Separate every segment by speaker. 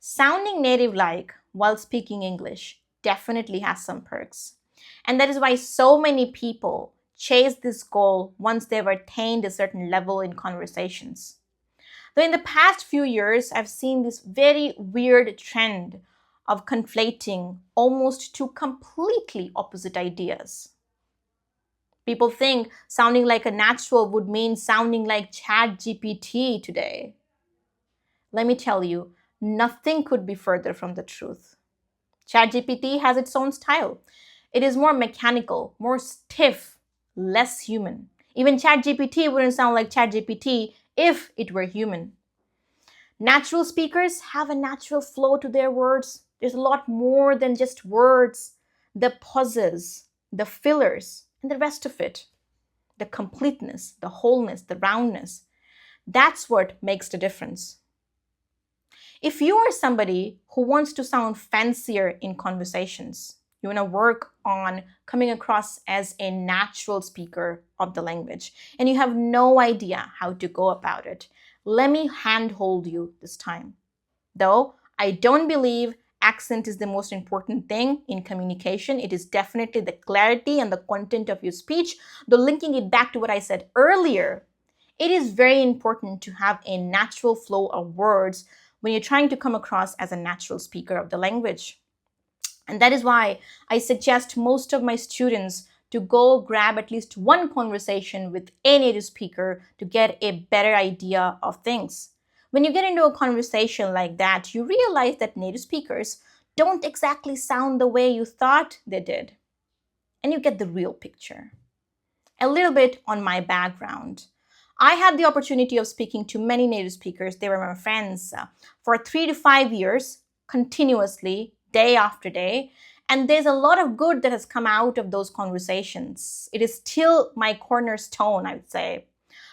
Speaker 1: Sounding native-like while speaking English definitely has some perks. And that is why so many people chase this goal once they've attained a certain level in conversations. Though in the past few years, I've seen this very weird trend of conflating almost two completely opposite ideas. People think sounding like a natural would mean sounding like ChatGPT today. Let me tell you, nothing could be further from the truth. ChatGPT has its own style. It is more mechanical, more stiff, less human. Even ChatGPT wouldn't sound like ChatGPT if it were human. Natural speakers have a natural flow to their words. There's a lot more than just words, the pauses, the fillers, and the rest of it. The completeness, the wholeness, the roundness. That's what makes the difference. If you are somebody who wants to sound fancier in conversations, you want to work on coming across as a natural speaker of the language, and you have no idea how to go about it, let me handhold you this time. Though I don't believe accent is the most important thing in communication, it is definitely the clarity and the content of your speech. Though linking it back to what I said earlier, it is very important to have a natural flow of words when you're trying to come across as a natural speaker of the language. And that is why I suggest most of my students to go grab at least one conversation with a native speaker to get a better idea of things. When you get into a conversation like that, you realize that native speakers don't exactly sound the way you thought they did. And you get the real picture. A little bit on my background. I had the opportunity of speaking to many native speakers. They were my friends for 3 to 5 years, continuously, day after day. And there's a lot of good that has come out of those conversations. It is still my cornerstone, I would say.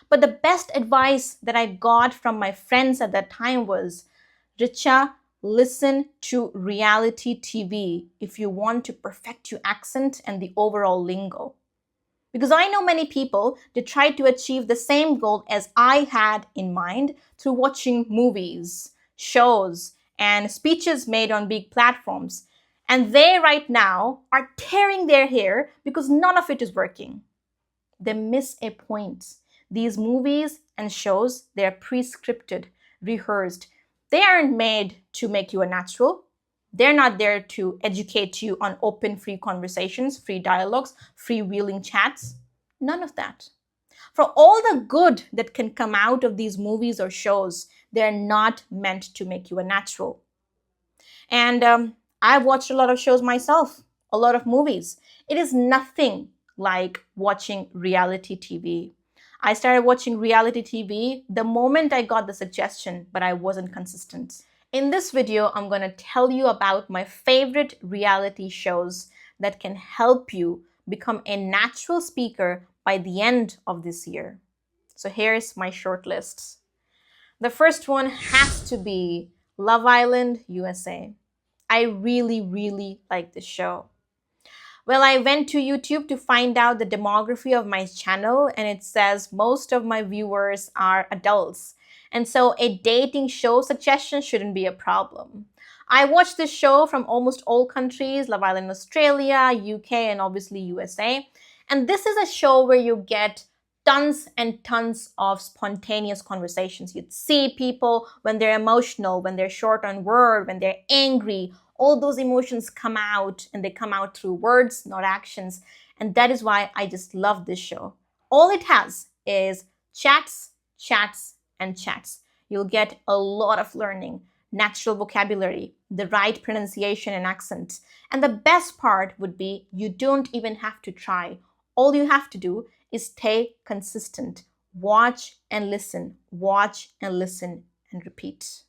Speaker 1: But the best advice that I got from my friends at that time was, Richa, listen to reality TV if you want to perfect your accent and the overall lingo. Because I know many people that try to achieve the same goal as I had in mind through watching movies, shows, and speeches made on big platforms. And they right now are tearing their hair because none of it is working. They miss a point. These movies and shows, they are pre-scripted, rehearsed. They aren't made to make you a natural. They're not there to educate you on open, free conversations, free dialogues, freewheeling chats. None of that. For all the good that can come out of these movies or shows, they're not meant to make you a natural. And I've watched a lot of shows myself, a lot of movies. It is nothing like watching reality TV. I started watching reality TV the moment I got the suggestion, but I wasn't consistent. In this video, I'm going to tell you about my favorite reality shows that can help you become a natural speaker by the end of this year. So here's my short list. The first one has to be Love Island USA. I really like this show. Well, I went to YouTube to find out the demography of my channel, and it says most of my viewers are adults. And so a dating show suggestion shouldn't be a problem. I watched this show from almost all countries, Love Island Australia, UK, and obviously USA. And this is a show where you get tons and tons of spontaneous conversations. You'd see people when they're emotional, when they're short on word, when they're angry. All those emotions come out, and they come out through words, not actions. And that is why I just love this show. All it has is chats, chats, and chats. You'll get a lot of learning, natural vocabulary, the right pronunciation and accent. And the best part would be you don't even have to try. All you have to do is stay consistent. Watch and listen, and repeat.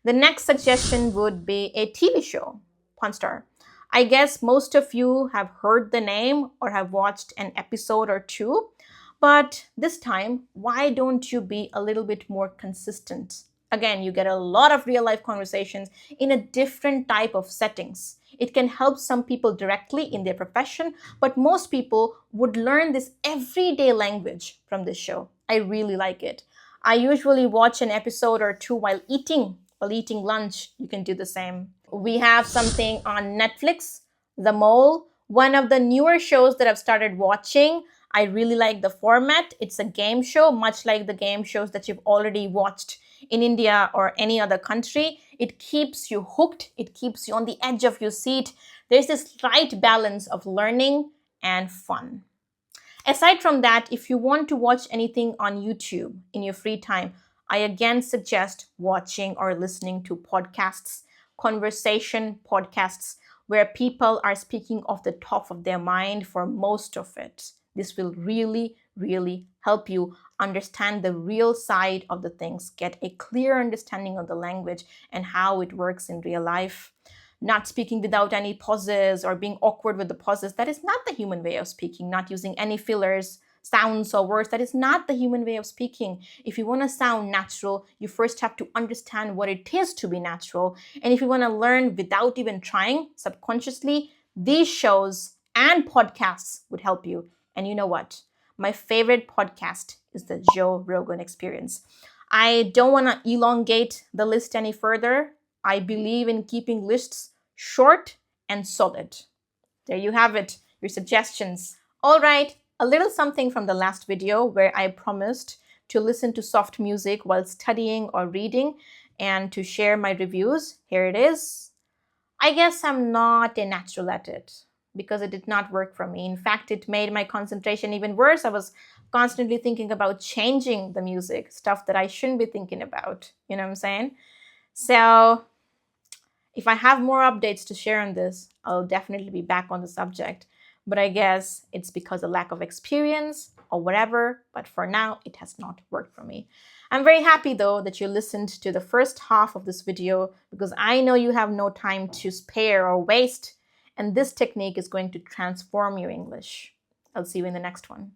Speaker 1: The next suggestion would be a TV show, Pawn Star. I guess most of you have heard the name or have watched an episode or two. But this time, why don't you be a little bit more consistent? Again, you get a lot of real-life conversations in a different type of settings. It can help some people directly in their profession, but most people would learn this everyday language from this show. I really like it. I usually watch an episode or two while eating While eating lunch, you can do the same. We have something on Netflix, The Mole, one of the newer shows that I've started watching. I really like the format. It's a game show, much like the game shows that you've already watched in India or any other country. It keeps you hooked. It keeps you on the edge of your seat. There's this right balance of learning and fun. Aside from that, if you want to watch anything on YouTube in your free time, I again suggest watching or listening to podcasts, conversation podcasts, where people are speaking off the top of their mind for most of it. This will really, really help you understand the real side of the things, get a clear understanding of the language and how it works in real life. Not speaking without any pauses or being awkward with the pauses. That is not the human way of speaking. Not using any fillers, sounds, or words. That is not the human way of speaking. If you want to sound natural, you first have to understand what it is to be natural. And if you want to learn without even trying, subconsciously, these shows and podcasts would help you. And you know what? My favorite podcast is the Joe Rogan Experience. I don't want to elongate the list any further. I believe in keeping lists short and solid. There you have it, your suggestions. All right, a little something from the last video where I promised to listen to soft music while studying or reading and to share my reviews. Here it is. I guess I'm not a natural at it because it did not work for me. In fact, it made my concentration even worse. I was constantly thinking about changing the music, stuff that I shouldn't be thinking about. You know what I'm saying? So if I have more updates to share on this, I'll definitely be back on the subject. But I guess it's because of lack of experience or whatever. But for now, it has not worked for me. I'm very happy though that you listened to the first half of this video because I know you have no time to spare or waste. And this technique is going to transform your English. I'll see you in the next one.